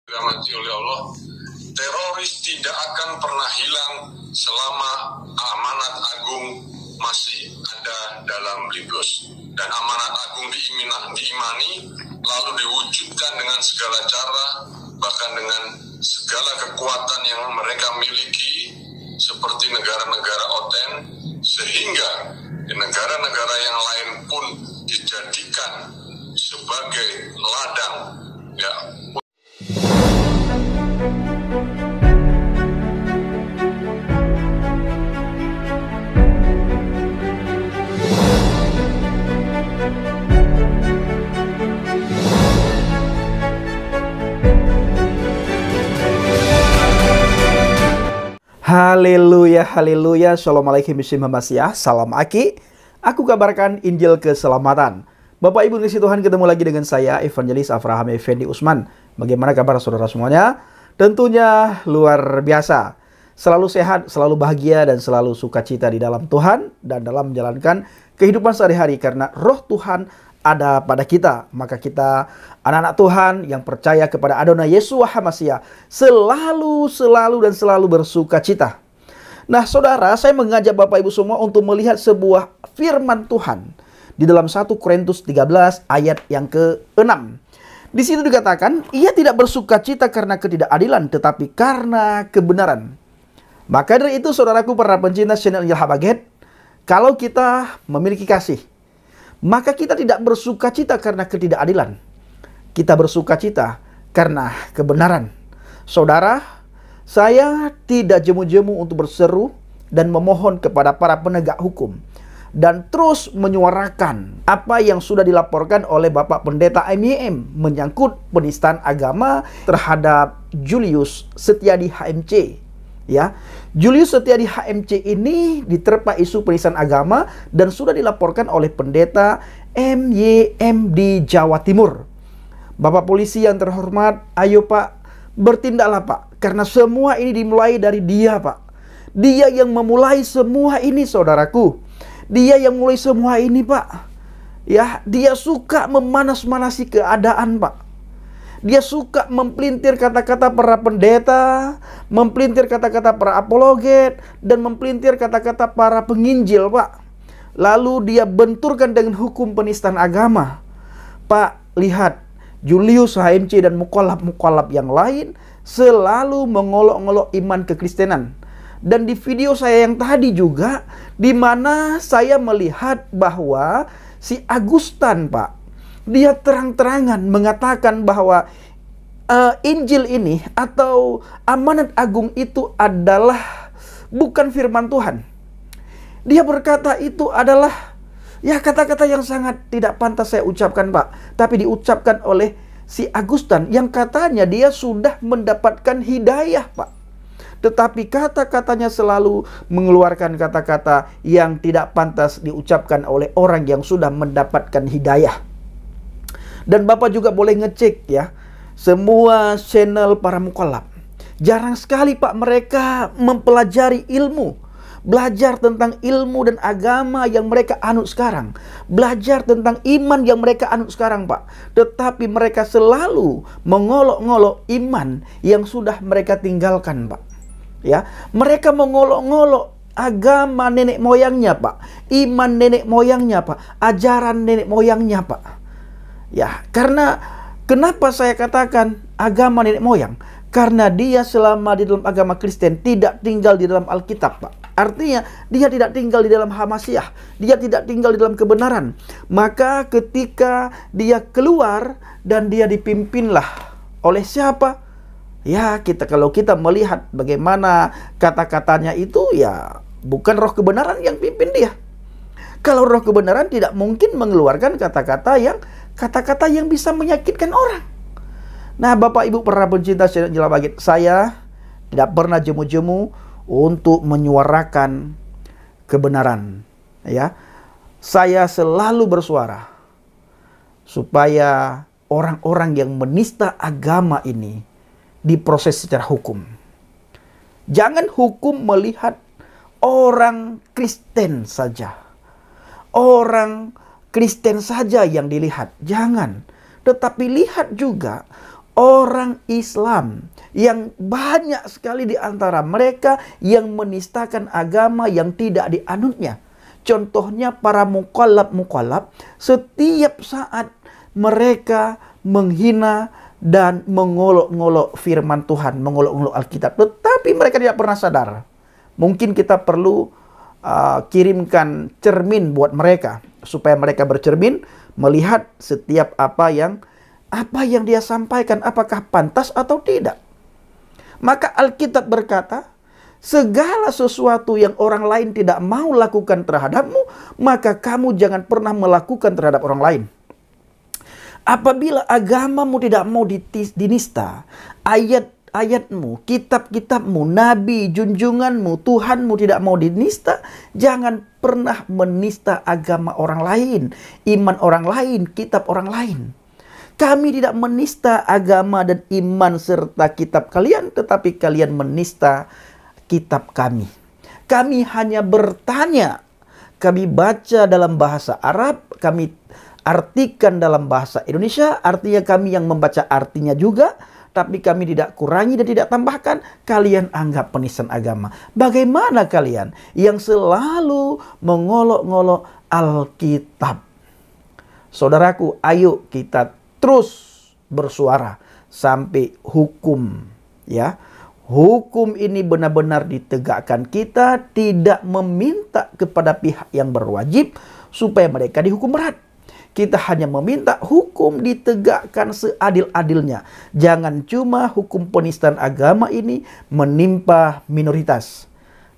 dirahmati oleh Allah, teroris tidak akan pernah hilang selama amanat agung masih ada dalam Libus. Dan amanat agung diimani, lalu diwujudkan dengan segala cara, bahkan dengan segala kekuatan yang mereka miliki, seperti negara-negara OTAN, sehingga di negara-negara yang lain pun dijadikan sebagai ladang, ya. Haleluya, haleluya, shalom alaikum bismillahirrahmanirrahim, salam aki. Aku kabarkan Injil keselamatan. Bapak Ibu kasih Tuhan, ketemu lagi dengan saya, Evangelis Avraham Effendi Usman. Bagaimana kabar saudara semuanya? Tentunya luar biasa. Selalu sehat, selalu bahagia, dan selalu sukacita di dalam Tuhan dan dalam menjalankan kehidupan sehari-hari. Karena roh Tuhan ada pada kita, maka kita anak-anak Tuhan yang percaya kepada Adonai Yesus HaMasiah selalu bersuka cita. Nah saudara, saya mengajak Bapak Ibu semua untuk melihat sebuah firman Tuhan di dalam 1 Korintus 13 ayat yang ke-6. Di situ dikatakan, ia tidak bersuka cita karena ketidakadilan, tetapi karena kebenaran. Maka dari itu saudaraku para pencinta channel Injil Habaget, kalau kita memiliki kasih, maka kita tidak bersuka cita karena ketidakadilan. Kita bersuka cita karena kebenaran. Saudara, saya tidak jemu-jemu untuk berseru dan memohon kepada para penegak hukum dan terus menyuarakan apa yang sudah dilaporkan oleh Bapak Pendeta MYM menyangkut penistaan agama terhadap Julius Setiadi HMC. Ya, Julius Setiadi HMC ini diterpa isu penistaan agama dan sudah dilaporkan oleh pendeta MYM di Jawa Timur. Bapak polisi yang terhormat, ayo Pak, bertindaklah Pak, karena semua ini dimulai dari dia Pak. Dia yang memulai semua ini saudaraku. Dia yang mulai semua ini Pak. Ya, dia suka memanas-manasi keadaan Pak. Dia suka mempelintir kata-kata para pendeta, mempelintir kata-kata para apologet, dan mempelintir kata-kata para penginjil, Pak. Lalu dia benturkan dengan hukum penistaan agama. Pak, lihat, Julius HMC dan mukolab-mukolab yang lain selalu mengolok-olok iman kekristenan. Dan di video saya yang tadi juga, di mana saya melihat bahwa si Agustan, Pak, dia terang-terangan mengatakan bahwa Injil ini atau amanat agung itu adalah bukan firman Tuhan. Dia berkata itu adalah ya kata-kata yang sangat tidak pantas saya ucapkan Pak. Tapi diucapkan oleh si Agustan yang katanya dia sudah mendapatkan hidayah Pak. Tetapi kata-katanya selalu mengeluarkan kata-kata yang tidak pantas diucapkan oleh orang yang sudah mendapatkan hidayah. Dan Bapak juga boleh ngecek ya, semua channel para mukolab. Jarang sekali Pak mereka mempelajari ilmu. Belajar tentang ilmu dan agama yang mereka anut sekarang. Belajar tentang iman yang mereka anut sekarang Pak. Tetapi mereka selalu mengolok-ngolok iman yang sudah mereka tinggalkan Pak. Ya, mereka mengolok-ngolok agama nenek moyangnya Pak. Iman nenek moyangnya Pak. Ajaran nenek moyangnya Pak. Ya, karena kenapa saya katakan agama nenek moyang? Karena dia selama di dalam agama Kristen tidak tinggal di dalam Alkitab, Pak. Artinya dia tidak tinggal di dalam Hamasiah, dia tidak tinggal di dalam kebenaran. Maka ketika dia keluar dan dia dipimpinlah oleh siapa? Ya, kalau kita melihat bagaimana kata-katanya itu ya bukan roh kebenaran yang pimpin dia. Kalau roh kebenaran tidak mungkin mengeluarkan kata-kata yang bisa menyakitkan orang. Nah, Bapak Ibu para pencinta channel Injil Habaget, saya tidak pernah jemu-jemu untuk menyuarakan kebenaran. Ya, saya selalu bersuara supaya orang-orang yang menista agama ini diproses secara hukum. Jangan hukum melihat orang Kristen saja. Orang Kristen saja yang dilihat. Jangan. Tetapi lihat juga orang Islam yang banyak sekali di antara mereka yang menistakan agama yang tidak dianutnya. Contohnya para mukallaf setiap saat mereka menghina dan mengolok-ngolok firman Tuhan, mengolok-ngolok Alkitab. Tetapi mereka tidak pernah sadar. Mungkin kita perlu kirimkan cermin buat mereka, supaya mereka bercermin, melihat setiap apa yang dia sampaikan, apakah pantas atau tidak. Maka Alkitab berkata, segala sesuatu yang orang lain tidak mau lakukan terhadapmu, maka kamu jangan pernah melakukan terhadap orang lain. Apabila agamamu tidak mau dinista, ayat-ayatmu, kitab-kitabmu, nabi, junjunganmu, Tuhanmu tidak mau dinista, jangan pernah menista agama orang lain, iman orang lain, kitab orang lain. Kami tidak menista agama dan iman serta kitab kalian, tetapi kalian menista kitab kami. Kami hanya bertanya. Kami baca dalam bahasa Arab, kami artikan dalam bahasa Indonesia, artinya kami yang membaca artinya juga, tapi kami tidak kurangi dan tidak tambahkan. Kalian anggap penistaan agama. Bagaimana kalian yang selalu mengolok-ngolok Alkitab? Saudaraku, ayo kita terus bersuara sampai hukum, ya. Hukum ini benar-benar ditegakkan. Kita tidak meminta kepada pihak yang berwajib supaya mereka dihukum berat. Kita hanya meminta hukum ditegakkan seadil-adilnya. Jangan cuma hukum penistaan agama ini menimpa minoritas.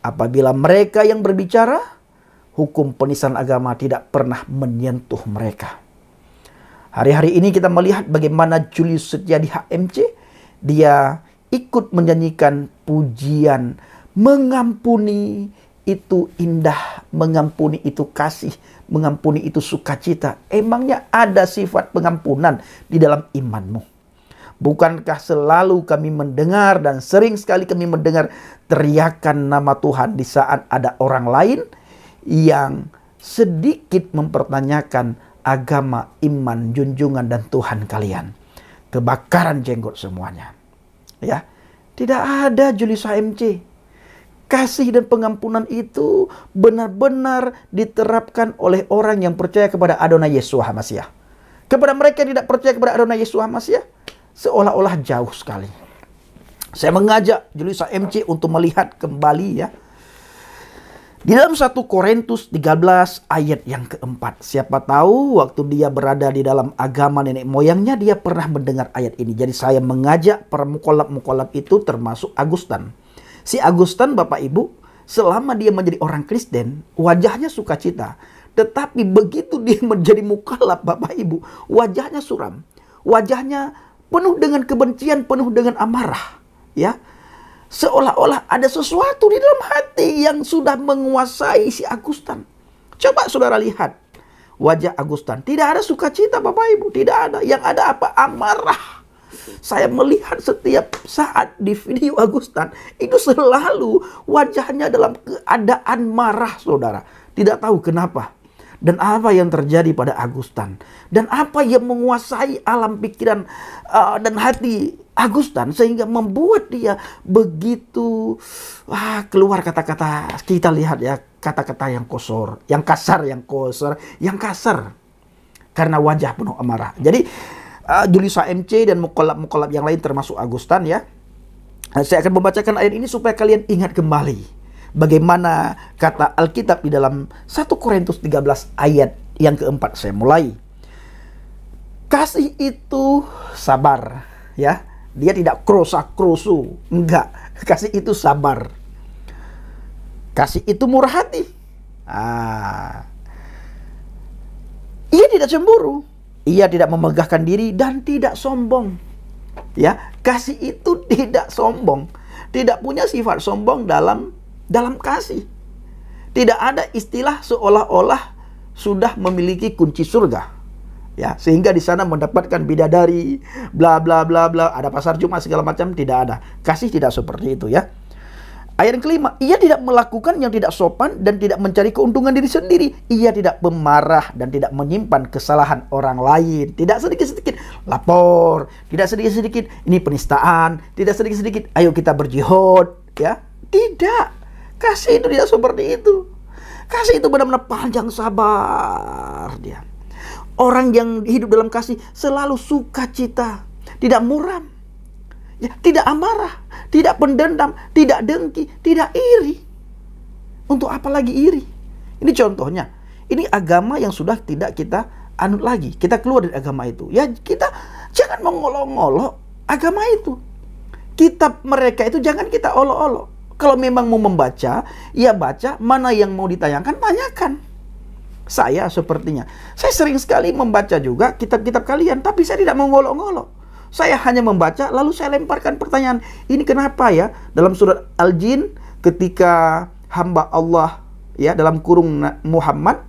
Apabila mereka yang berbicara, hukum penistaan agama tidak pernah menyentuh mereka. Hari-hari ini kita melihat bagaimana Julius Setiadi HMC, dia ikut menyanyikan pujian, mengampuni itu indah, mengampuni itu kasih, mengampuni itu sukacita. Emangnya ada sifat pengampunan di dalam imanmu? Bukankah selalu kami mendengar dan sering sekali kami mendengar teriakan nama Tuhan di saat ada orang lain yang sedikit mempertanyakan agama, iman, junjungan dan Tuhan kalian. Kebakaran jenggot semuanya. Ya, tidak ada Julius HMC. Kasih dan pengampunan itu benar-benar diterapkan oleh orang yang percaya kepada Adonai Yeshua HaMashiach. Kepada mereka yang tidak percaya kepada Adonai Yeshua HaMashiach, seolah-olah jauh sekali. Saya mengajak Julius HMC untuk melihat kembali, ya, di dalam 1 Korintus 13 ayat yang keempat. Siapa tahu waktu dia berada di dalam agama nenek moyangnya, dia pernah mendengar ayat ini. Jadi saya mengajak para mukallaf itu termasuk Agustan. Si Agustan, Bapak Ibu, selama dia menjadi orang Kristen, wajahnya sukacita. Tetapi begitu dia menjadi mukallaf, Bapak Ibu, wajahnya suram. Wajahnya penuh dengan kebencian, penuh dengan amarah. Ya, seolah-olah ada sesuatu di dalam hati yang sudah menguasai si Agustan. Coba saudara lihat wajah Agustan. Tidak ada sukacita, Bapak Ibu. Tidak ada. Yang ada apa? Amarah. Saya melihat setiap saat di video Agustan, itu selalu wajahnya dalam keadaan marah, saudara. Tidak tahu kenapa. Dan apa yang terjadi pada Agustan. Dan apa yang menguasai alam pikiran dan hati Agustan sehingga membuat dia begitu keluar kata-kata, kita lihat ya, kata-kata yang kosor, yang kasar, yang kasar karena wajah penuh amarah. Jadi Julius HMC dan mukallaf yang lain termasuk Agustan, ya. Saya akan membacakan ayat ini supaya kalian ingat kembali bagaimana kata Alkitab di dalam 1 Korintus 13 ayat yang keempat. Saya mulai. Kasih itu sabar, ya. Dia tidak krosa-krosu, enggak. Kasih itu sabar. Kasih itu murah hati. Ia tidak cemburu. Ia tidak memegahkan diri dan tidak sombong. Ya, kasih itu tidak sombong. Tidak punya sifat sombong dalam kasih. Tidak ada istilah seolah-olah sudah memiliki kunci surga. Ya, sehingga di sana mendapatkan bidadari, bla bla bla bla, ada pasar Jumat segala macam, tidak ada. Kasih tidak seperti itu, ya. Ayat yang kelima, ia tidak melakukan yang tidak sopan dan tidak mencari keuntungan diri sendiri. Ia tidak pemarah dan tidak menyimpan kesalahan orang lain. Tidak sedikit-sedikit lapor, tidak sedikit-sedikit ini penistaan, tidak sedikit-sedikit ayo kita berjihad, ya. Tidak. Kasih itu tidak seperti itu. Kasih itu benar-benar panjang sabar dia. Orang yang hidup dalam kasih selalu sukacita, tidak muram, ya, tidak amarah, tidak pendendam, tidak dengki, tidak iri. Untuk apa lagi iri? Ini contohnya. Ini agama yang sudah tidak kita anut lagi. Kita keluar dari agama itu. Ya, kita jangan mengolok-olok agama itu. Kitab mereka itu jangan kita olok-olok. Kalau memang mau membaca, ya baca. Mana yang mau ditayangkan, tanyakan. Saya sepertinya, saya sering sekali membaca juga kitab-kitab kalian, tapi saya tidak mengolok-olok. Saya hanya membaca, lalu saya lemparkan pertanyaan. Ini kenapa ya? Dalam surat Al-Jin, ketika hamba Allah, ya, dalam kurung Muhammad,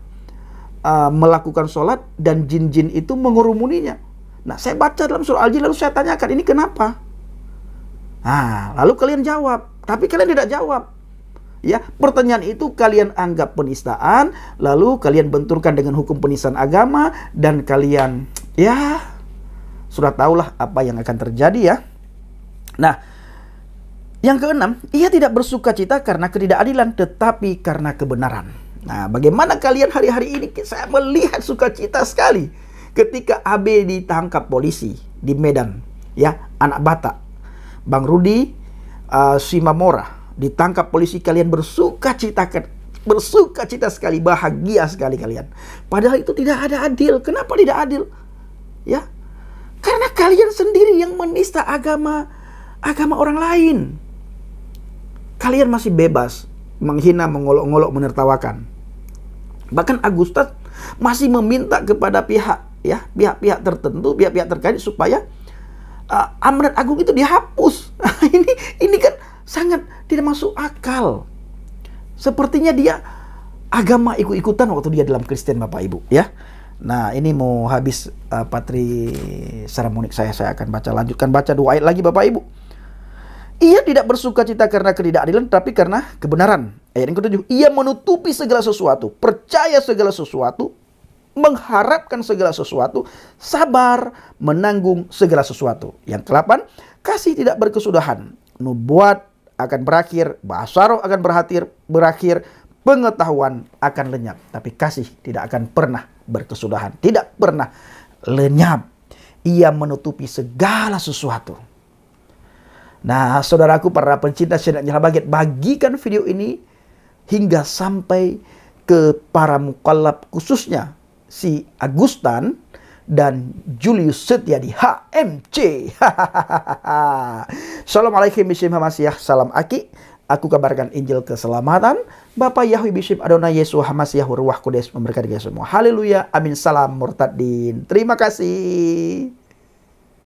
melakukan sholat, dan jin-jin itu mengerumuninya. Nah, saya baca dalam surat Al-Jin, lalu saya tanyakan, ini kenapa? Nah, lalu kalian jawab. Tapi kalian tidak jawab. Ya, pertanyaan itu kalian anggap penistaan, lalu kalian benturkan dengan hukum penistaan agama, dan kalian, ya, sudah tahulah apa yang akan terjadi ya. Nah, yang keenam, ia tidak bersuka cita karena ketidakadilan, tetapi karena kebenaran. Nah, bagaimana kalian hari-hari ini? Saya melihat sukacita sekali ketika AB ditangkap polisi di Medan, ya, anak Batak. Bang Rudi Simamora ditangkap polisi, kalian bersuka cita sekali, bahagia sekali kalian. Padahal itu tidak ada adil. Kenapa tidak adil? Ya, karena kalian sendiri yang menista agama orang lain. Kalian masih bebas menghina, mengolok-olok, menertawakan. Bahkan Agustus masih meminta kepada pihak-pihak tertentu, pihak-pihak terkait supaya amanat agung itu dihapus. Ini kan sangat tidak masuk akal. Sepertinya dia agama ikut-ikutan waktu dia dalam Kristen, Bapak Ibu, ya. Nah, ini mau habis patri sermonik saya akan lanjutkan baca 2 ayat lagi, Bapak Ibu. Ia tidak bersuka cita karena ketidakadilan, tapi karena kebenaran. Ayat yang ke-7, ia menutupi segala sesuatu, percaya segala sesuatu, mengharapkan segala sesuatu, sabar menanggung segala sesuatu. Yang ke-8, kasih tidak berkesudahan, nubuat akan berakhir, bahasa roh akan berakhir, pengetahuan akan lenyap, tapi kasih tidak akan pernah berkesudahan, tidak pernah lenyap. Ia menutupi segala sesuatu. Nah, saudaraku, para pencinta channel Nyala Baget, bagikan video ini hingga sampai ke para mukallaf, khususnya si Agustan dan Julius Setiadi HMC. Assalamualaikum warahmatullahi wabarakatuh. Salam Aki. Aku kabarkan Injil keselamatan. Bapak Yahweh Bishop Adonai Yesus Hamasiah Ruah Kudus memberkati kita semua. Haleluya. Amin. Salam murtadin. Terima kasih.